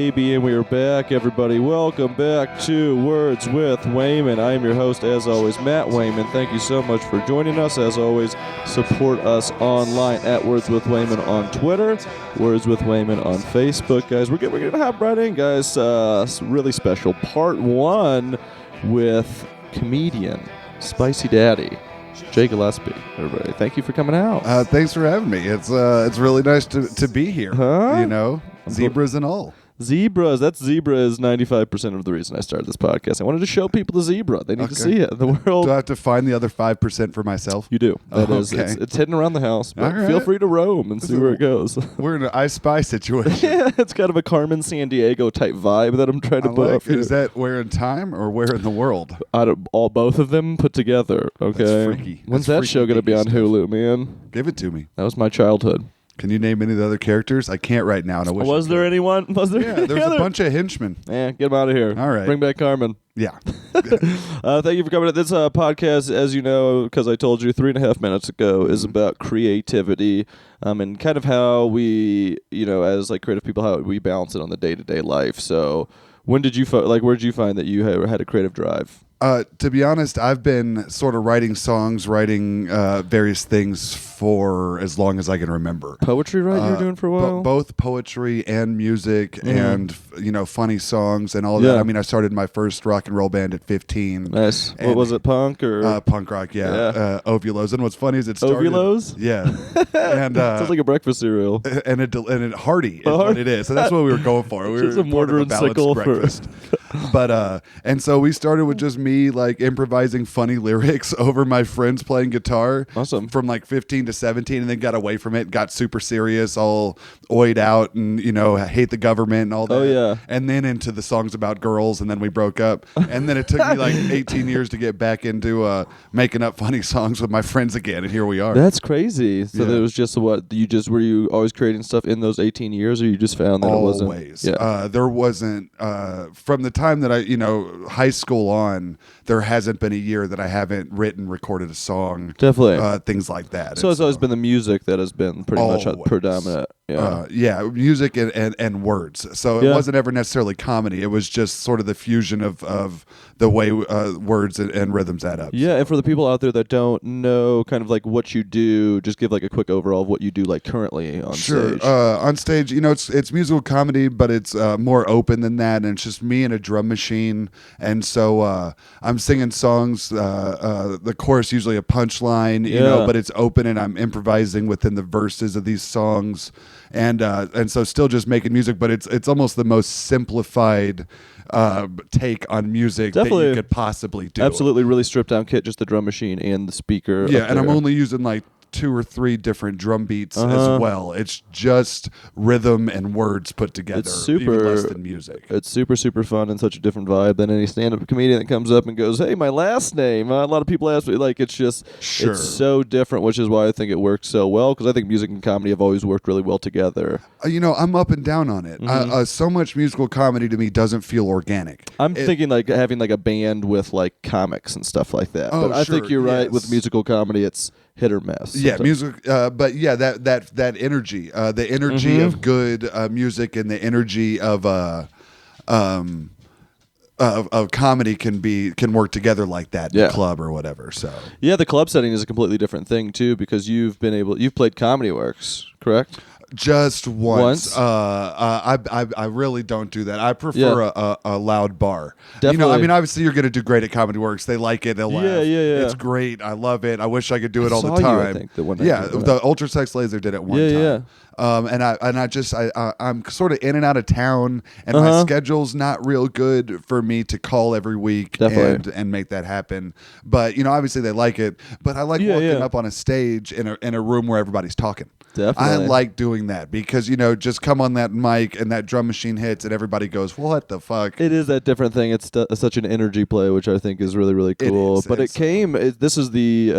baby, and we are back, everybody. Welcome back to Words with Wayman. I am your host, as always, Matt Wayman. Thank you so much for joining us. As always, support us online at Words with Wayman on Twitter, Words with Wayman on Facebook. Guys, we're going to hop right in, guys. Really special part one with comedian, Spicy Daddy, Jay Gillespie. Everybody, thank you for coming out. Thanks for having me. It's really nice to be here. You know, zebras and all. Zebras. That zebra is 95% of the reason I started this podcast. I wanted to show people the zebra. They need to see it. The world. Do I have to find the other 5% for myself? You do. That is. Okay. It's hidden around the house, but feel free to roam and see where it goes. We're in an I Spy situation. Yeah, it's kind of a Carmen Sandiego type vibe that I'm trying to put up here. Is that where in time or where in the world? Both of them put together. Okay. That's freaky. When's that show going to be on Hulu, man? Give it to me. That was my childhood. Can you name any of the other characters? I can't right now. And I wish Was there anyone? Was there? Yeah, there's a bunch of henchmen. Yeah, get them out of here. All right. Bring back Carmen. Yeah. Thank you for coming to this podcast. As you know, because I told you 3.5 minutes ago, is about creativity and kind of how we, as like creative people, how we balance it on the day-to-day life. So when did you where did you find that you had a creative drive? To be honest, I've been sort of writing songs, writing various things for as long as I can remember. Poetry, right? You were doing for a while? Both poetry and music and, funny songs and all that. I mean, I started my first rock and roll band at 15. Nice. What was it, punk or? Punk rock, yeah. Ovulos. And what's funny is it started... Ovulos? Yeah. And, sounds like a breakfast cereal. And it hearty is what it is. So that's what we were going for. We just were a mortar and sickle breakfast. But and so we started with just me like improvising funny lyrics over my friends playing guitar. Awesome. From like 15 to 17, and then got away from it, got super serious, all oyed out, and hate the government and all that. Oh yeah. And then into the songs about girls, and then we broke up. And then it took me like 18 years to get back into making up funny songs with my friends again, and here we are. That's crazy. So there was just were you always creating stuff in those 18 years, or you just found that always. It wasn't? Yeah. There wasn't from the time that I high school on, there hasn't been a year that I haven't written, recorded a song. Definitely. Things like that. So it's always been the music that has been pretty much predominant. Yeah. Music and words. So it wasn't ever necessarily comedy. It was just sort of the fusion of the way words and rhythms add up. Yeah, and for the people out there that don't know kind of like what you do, just give like a quick overall of what you do like currently on stage. On stage, it's musical comedy, but it's more open than that, and it's just me and a drum machine. And so I'm singing songs, the chorus usually a punchline, but it's open, and I'm improvising within the verses of these songs. And so still just making music, but it's almost the most simplified take on music that you could possibly do. Absolutely, really stripped down kit, just the drum machine and the speaker. Yeah, and I'm only using like 2 or 3 different drum beats as well. It's just rhythm and words put together. It's super, even less than music. It's super, super fun and such a different vibe than any stand-up comedian that comes up and goes, "Hey, my last name." A lot of people ask me, like, it's just it's so different, which is why I think it works so well, because I think music and comedy have always worked really well together. I'm up and down on it. So much musical comedy to me doesn't feel organic. I'm thinking like having like a band with like comics and stuff like that. But I think you're right with musical comedy. It's hit or miss. Yeah, music, but yeah, that energy, the energy of good music and the energy of comedy can work together like that in a club or whatever. So yeah, the club setting is a completely different thing too, because you've played Comedy Works, correct? Just once. I really don't do that. I prefer a loud bar. Definitely. Obviously you're going to do great at Comedy Works. They like it. They'll laugh. Yeah. It's great. I love it. I wish I could do it all the saw time. You, I think, the one the Ultra Sex Laser did it one time. Yeah. I'm sort of in and out of town, and my schedule's not real good for me to call every week and make that happen. But obviously they like it. But I like walking up on a stage in a room where everybody's talking. Definitely. I like doing that because, just come on that mic and that drum machine hits and everybody goes, what the fuck? It is that different thing. It's such an energy play, which I think is really, really cool. This is the,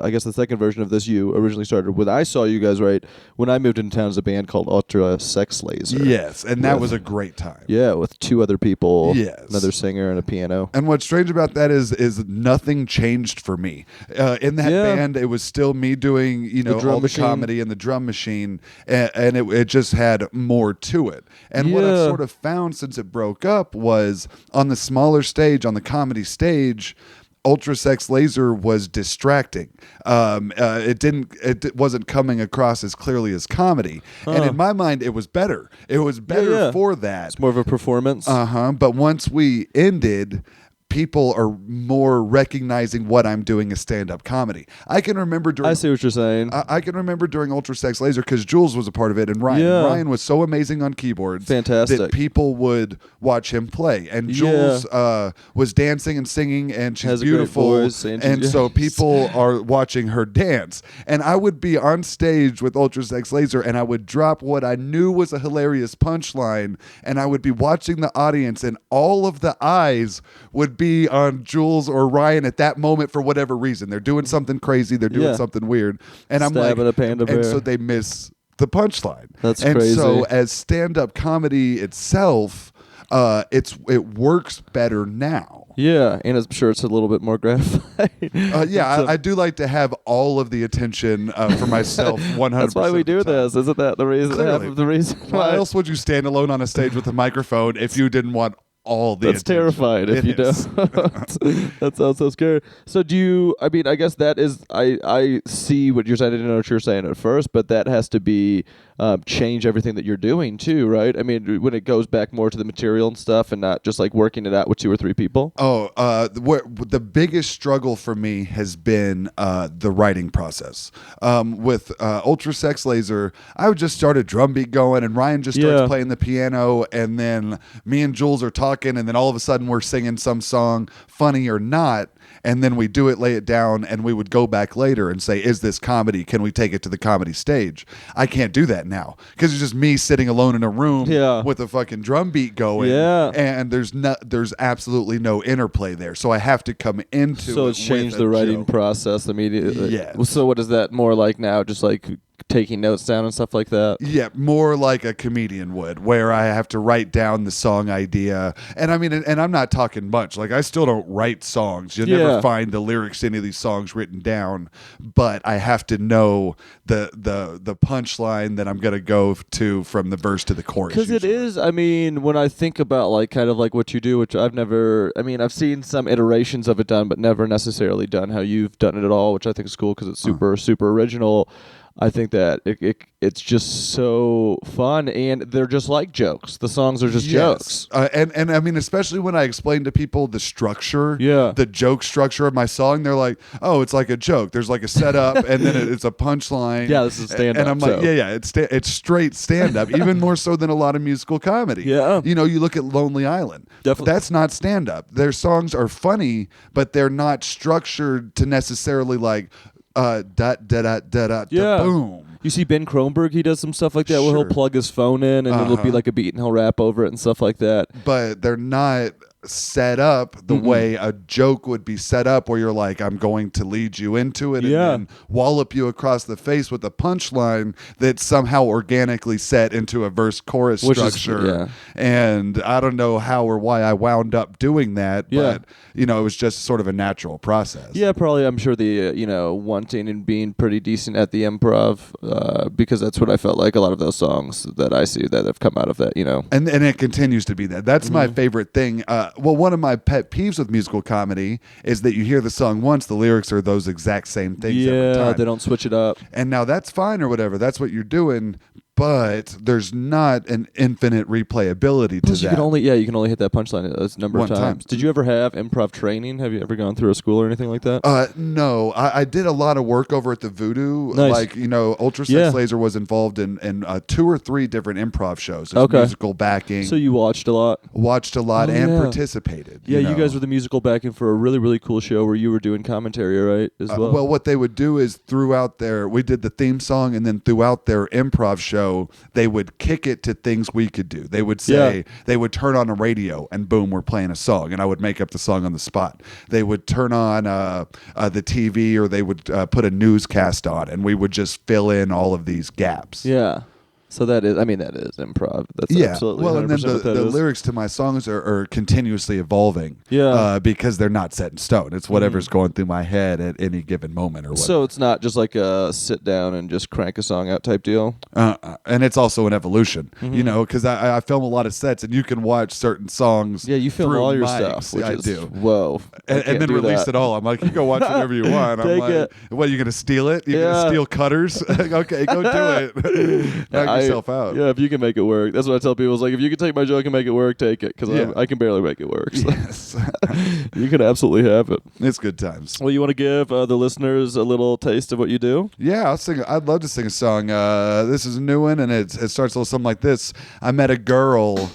I guess the second version of this you originally started with. I saw you guys, right, when I moved into town as a band called Ultra Sex Laser. Yes, and that was a great time. Yeah, with 2 other people. Yes. Another singer and a piano. And what's strange about that is nothing changed for me. In that band, it was still me doing, all the comedy and the drum machine. and it just had more to it. And what I've Yeah. sort of found since it broke up was on the smaller stage, on the comedy stage, Ultra Sex Laser was distracting. It wasn't coming across as clearly as comedy, and in my mind, it was better. It was better Yeah. for that. It's more of a performance. But once we ended, people are more recognizing what I'm doing as stand-up comedy. I can remember during I see what you're saying. I can remember during Ultra Sex Laser because Jules was a part of it, and Ryan. Yeah. Ryan was so amazing on keyboards, Fantastic. that people would watch him play. And Jules was dancing and singing, and she's Has a great beautiful, voice, and so yes. people are watching her dance. And I would be on stage with Ultra Sex Laser, and I would drop what I knew was a hilarious punchline, and I would be watching the audience, and all of the eyes would be on Jules or Ryan at that moment for whatever reason. They're doing something crazy. They're doing Yeah. something weird. And I'm like, Stabbing a panda and bear. so they miss the punchline. That's and crazy. so as stand-up comedy itself, it works better now. Yeah, and I'm sure it's a little bit more gratifying. I do like to have all of the attention for myself 100%. That's why we do of the time. this. Isn't that the reason? Clearly. Half of the reason Why why? else would you stand alone on a stage with a microphone if you didn't want all the That's attention? terrifying if It you is. don't. That sounds so scary. So do you, I mean, I guess that is, I see what you're saying. I didn't know what you were saying at first, but that has to be change everything that you're doing too, right? I mean, when it goes back more to the material and stuff and not just like working it out with 2 or 3 people. The biggest struggle for me has been the writing process. With Ultra Sex Laser, I would just start a drum beat going, and Ryan just starts Yeah. playing the piano, and then me and Jules are talking, and then all of a sudden we're singing some song, funny or not, and then we do it, lay it down, and we would go back later and say, is this comedy? Can we take it to the comedy stage? I can't do that now because it's just me sitting alone in a room with a fucking drum beat going, and there's absolutely no interplay there. So I have to come into So it it's changed with the a writing joke. process immediately. Yes. So what is that more like now? Just like taking notes down and stuff like that? Yeah, more like a comedian would, where I have to write down the song idea. And I mean, and I'm not talking much. Like, I still don't write songs. You'll never find the lyrics to any of these songs written down. But I have to know the punchline that I'm going to go to from the verse to the chorus. Because it is, I mean, when I think about like kind of like what you do, which I've seen some iterations of it done, but never necessarily done how you've done it at all, which I think is cool because it's super original. I think that it's just so fun, and they're just like jokes. The songs are just jokes. And I mean, especially when I explain to people the structure, the joke structure of my song, they're like, oh, it's like a joke. There's like a setup, and then it's a punchline. Yeah, this is stand-up. And I'm like, it's straight stand-up, even more so than a lot of musical comedy. Yeah. You know, you look at Lonely Island. Definitely. That's not stand-up. Their songs are funny, but they're not structured to necessarily like, boom. You see Ben Kronberg, he does some stuff like that where he'll plug his phone in and it'll be like a beat and he'll rap over it and stuff like that. But they're not set up the way a joke would be set up, where you're like, I'm going to lead you into it and then wallop you across the face with a punchline that's somehow organically set into a verse chorus structure. And I don't know how or why I wound up doing that, but you know, it was just sort of a natural process. Yeah, probably. I'm sure the wanting and being pretty decent at the improv, because that's what I felt like a lot of those songs that I see that have come out of that. And it continues to be that. That's my favorite thing. Well, one of my pet peeves with musical comedy is that you hear the song once, the lyrics are those exact same things every time. They don't switch it up. And now that's fine or whatever. That's what you're doing. But there's not an infinite replayability to that. You can only hit that punchline a number of times. Did you ever have improv training? Have you ever gone through a school or anything like that? No. I did a lot of work over at the Voodoo. Nice. Like, Ultra Sex Laser was involved in 2 or 3 different improv shows. There's musical backing. So you watched a lot? Watched a lot and participated. Yeah, you guys were the musical backing for a really, really cool show where you were doing commentary, right, as well? Well, what they would do is we did the theme song, and then throughout their improv show, they would kick it to things we could do. They would say, they would turn on a radio and boom, we're playing a song, and I would make up the song on the spot. They would turn on the TV, or they would put a newscast on, and we would just fill in all of these gaps. Yeah. So that is improv. That's absolutely well, and then 100% what that the is. lyrics to my songs are continuously evolving. Yeah. Because they're not set in stone. It's whatever's going through my head at any given moment or whatever. So it's not just like a sit down and just crank a song out type deal. And it's also an evolution, because I film a lot of sets, and you can watch certain songs. Yeah, you film through all your mics. stuff. Which I is, do. Whoa. And then release it all. I'm like, you go watch whatever you want. I'm Take like, it. what, you going to steal it? You going to steal cutters? Okay, go do it. Knock yourself out. Yeah, if you can make it work. That's what I tell people. Is like, if you can take my joke and make it work, take it. Because I can barely make it work. So. Yes. You can absolutely have it. It's good times. Well, you want to give the listeners a little taste of what you do? Yeah, I'll sing. I'd love to sing a song. This is a new one, and it starts a little something like this. I met a girl,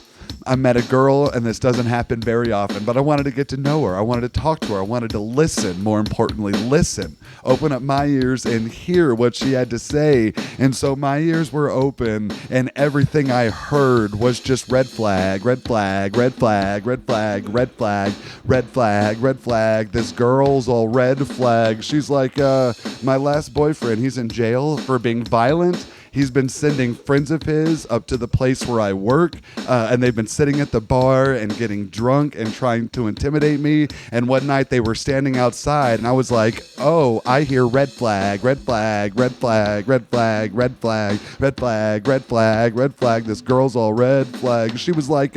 and this doesn't happen very often, but I wanted to get to know her. I wanted to talk to her. I wanted to listen. More importantly, listen. Open up my ears and hear what she had to say. And so my ears were open, and everything I heard was just red flag, red flag, red flag, red flag, red flag, red flag, red flag. This girl's all red flag. She's like, my last boyfriend, he's in jail for being violent. He's been sending friends of his up to the place where I work, and they've been sitting at the bar and getting drunk and trying to intimidate me. And one night they were standing outside, and I was like, oh, I hear red flag, red flag, red flag, red flag, red flag, red flag, red flag, red flag. This girl's all red flag. She was like,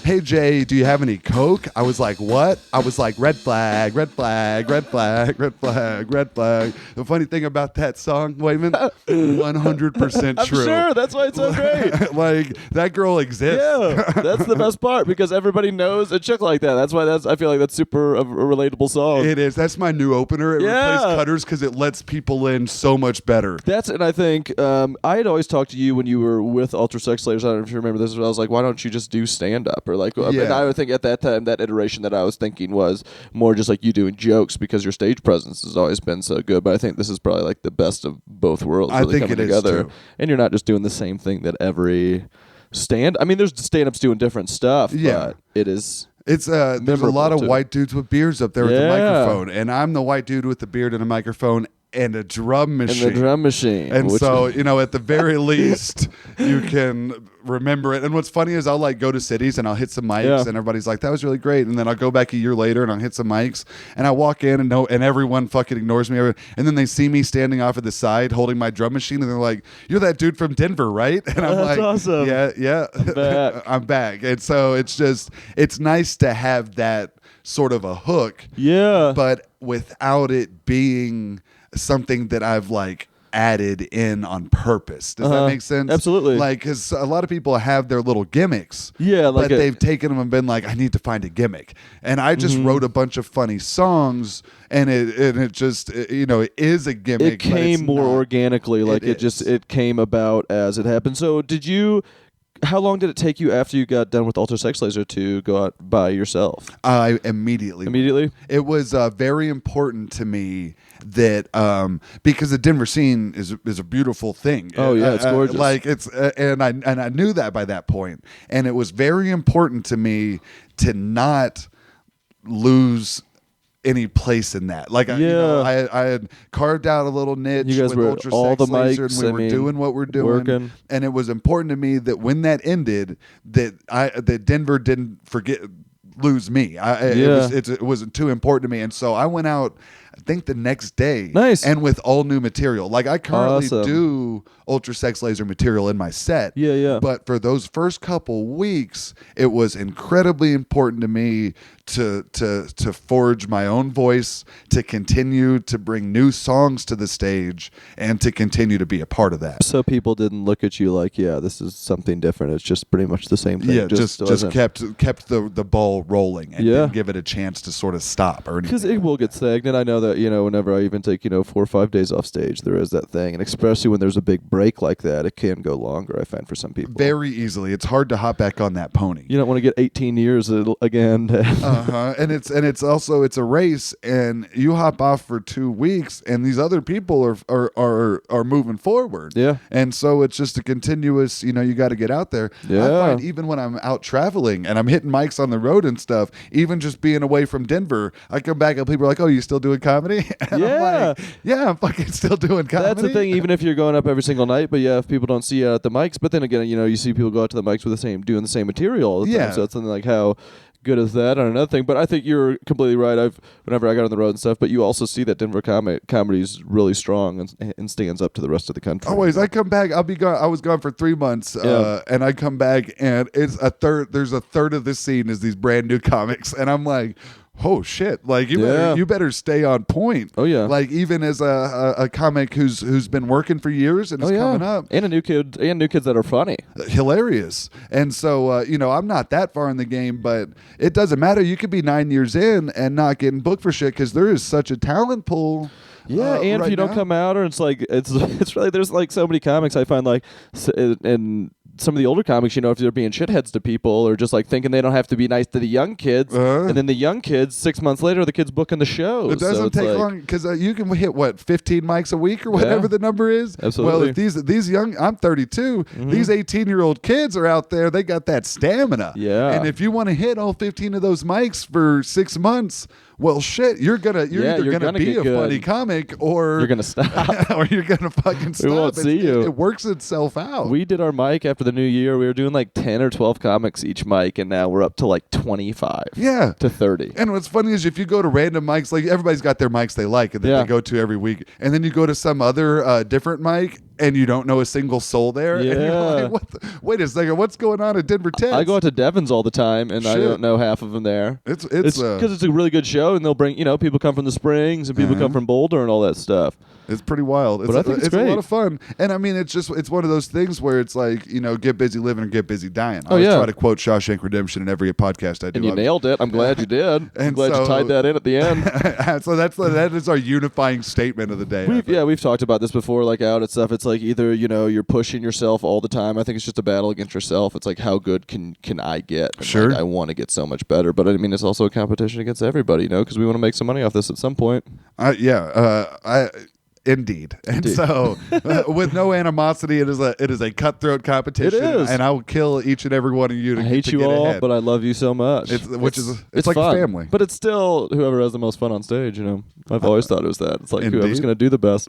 hey, Jay, do you have any Coke? I was like, what? I was like, red flag, red flag, red flag, red flag, red flag. The funny thing about that song, Wayman, 100% true. I'm sure. That's why it's so great. Like, that girl exists. Yeah, that's the best part because everybody knows a chick like that. That's why I feel like that's super a relatable song. It is. That's my new opener. It replaced Cutters because it lets people in so much better. And I think I had always talked to you when you were with Ultra Sex Slayers. I don't know if you remember this, but I was like, why don't you just do stand up? Or like, and I would think at that time, that iteration that I was thinking was more just like you doing jokes because your stage presence has always been so good. But I think this is probably like the best of both worlds. I really think coming it is together. too. And you're not just doing the same thing that every there's stand-ups doing different stuff, but it is... It's there's a lot of white dudes with beards up there with the microphone, and I'm the white dude with the beard and a microphone and a drum machine. And so, at the very least, you can remember it. And what's funny is I'll like go to cities and I'll hit some mics and everybody's like, that was really great. And then I'll go back a year later and I'll hit some mics and I walk in and everyone fucking ignores me. And then they see me standing off at the side holding my drum machine and they're like, you're that dude from Denver, right? And I'm like, awesome. Yeah. I'm back. I'm back. And so it's nice to have that sort of a hook. Yeah. But without it being something that I've like added in on purpose. Does that make sense? Absolutely. Like, because a lot of people have their little gimmicks. Yeah, like but they've taken them and been like, I need to find a gimmick. And I just wrote a bunch of funny songs, and it just it is a gimmick. It came more organically, like it came about as it happened. So how long did it take you after you got done with Ultra Sex Laser to go out by yourself? I immediately. It was very important to me that because the Denver scene is a beautiful thing. Oh yeah, it's gorgeous. And I knew that by that point, and it was very important to me to not lose any place in that. Like, I had carved out a little niche you guys with were Ultra all Sex the Laser, mics, and we were doing what we're doing. working. And it was important to me that when that ended, that Denver didn't lose me. It wasn't too important to me. And so I went out, I think the next day. Nice. And with all new material. Like, I currently Awesome. do Ultra Sex Laser material in my set. Yeah. But for those first couple weeks, it was incredibly important to me to forge my own voice, to continue to bring new songs to the stage, and to continue to be a part of that. So people didn't look at you like, this is something different. It's just pretty much the same thing. Yeah, just kept the ball rolling and didn't give it a chance to sort of stop or anything. Because it will get stagnant. I know that, whenever I even take, 4 or 5 days off stage, there is that thing. And especially when there's a big break like that, it can go longer, I find, for some people. Very easily. It's hard to hop back on that pony. You don't want to get 18 years again. And it's also a race, and you hop off for 2 weeks, and these other people are moving forward. Yeah. And so it's just a continuous, you got to get out there. Yeah. I find even when I'm out traveling and I'm hitting mics on the road and and stuff. Even just being away from Denver, I come back and people are like, "Oh, you still doing comedy?" And I'm like, "Yeah, I'm fucking still doing comedy." That's the thing. Even if you're going up every single night, but yeah, if people don't see you at the mics, but then again, you see people go out to the mics with doing the same material all the time. So it's something like how good is that on another thing. But I think you're completely right. Whenever I got on the road and stuff, but you also see that Denver comedy is really strong and stands up to the rest of the country. Always. I come back, I'll be gone. I was gone for 3 months, and I come back and it's a third. There's a third of the scene is these brand new comics, and I'm like, oh shit! Like you better stay on point. Oh yeah. Like even as a comic who's been working for years and is coming up, and new kids that are funny, hilarious. And so I'm not that far in the game, but it doesn't matter. You could be 9 years in and not getting booked for shit because there is such a talent pool. Yeah, and if you don't come out, or it's really there's like so many comics I find like and. Some of the older comics, if they're being shitheads to people or just like thinking they don't have to be nice to the young kids, and then the young kids 6 months later, the kids booking the show. It doesn't take long because you can hit 15 mics a week or whatever the number is. Absolutely. Well, if these young, I'm 32. These 18-year-old kids are out there. They got that stamina. Yeah. And if you want to hit all 15 of those mics for 6 months. Well, shit, you're either gonna be a funny comic or you're gonna stop, or you're gonna fucking stop. We won't see you. It works itself out. We did our mic after the new year. We were doing like 10 or 12 comics each mic, and now we're up to like 25. Yeah, to 30. And what's funny is if you go to random mics, like everybody's got their mics they like and that they go to every week, and then you go to some other different mic. And you don't know a single soul there. Yeah. And you're like, wait a second, what's going on at Denver Tech? I go out to Devon's all the time, and I don't know half of them there. It's because it's a really good show, and they'll bring people come from the Springs, and people come from Boulder, and all that stuff. It's pretty wild. But I think it's great. A lot of fun. And I mean, it's one of those things where it's like, get busy living or get busy dying. I always try to quote Shawshank Redemption in every podcast I do. And you nailed it. I'm glad you did. I'm glad you tied that in at the end. So that is our unifying statement of the day. We've talked about this before, like out and stuff. It's like either, you're pushing yourself all the time. I think it's just a battle against yourself. It's like, how good can I get? And sure. Like, I want to get so much better. But I mean, it's also a competition against everybody, because we want to make some money off this at some point. Indeed. And so with no animosity, it is a cutthroat competition. It is. And I will kill each and every one of you to I hate to you get all, ahead. but I love you so much. It's like fun. a family. But it's still whoever has the most fun on stage, I've always thought it was that. It's like Indeed. whoever's going to do the best.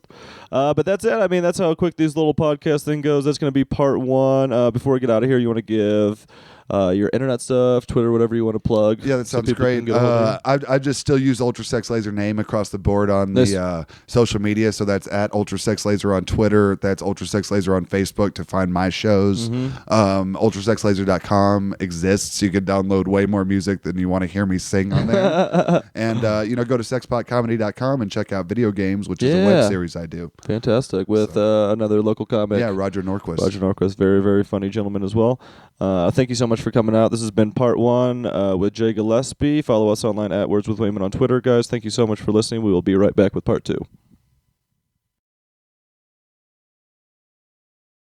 But that's it. I mean, that's how quick these little podcast thing goes. That's going to be part one. Before we get out of here, you want to give your internet stuff, Twitter, whatever you want to plug. Yeah, that sounds great. I just still use Ultra Sex Laser name across the board on the social media. So that's at Ultra Sex Laser on Twitter. That's Ultra Sex Laser on Facebook to find my shows. UltraSexLaser.com exists. You can download way more music than you want to hear me sing on there. And go to sexpotcomedy.com and check out Video Games, which is a web series I do. Fantastic. With another local comic. Yeah, Roger Norquist. Roger Norquist, very, very funny gentleman as well. Thank you so much for coming out. This has been part one with Jay Gillespie. Follow us online at Words with Wayman on Twitter, guys. Thank you so much for listening. We will be right back with part two.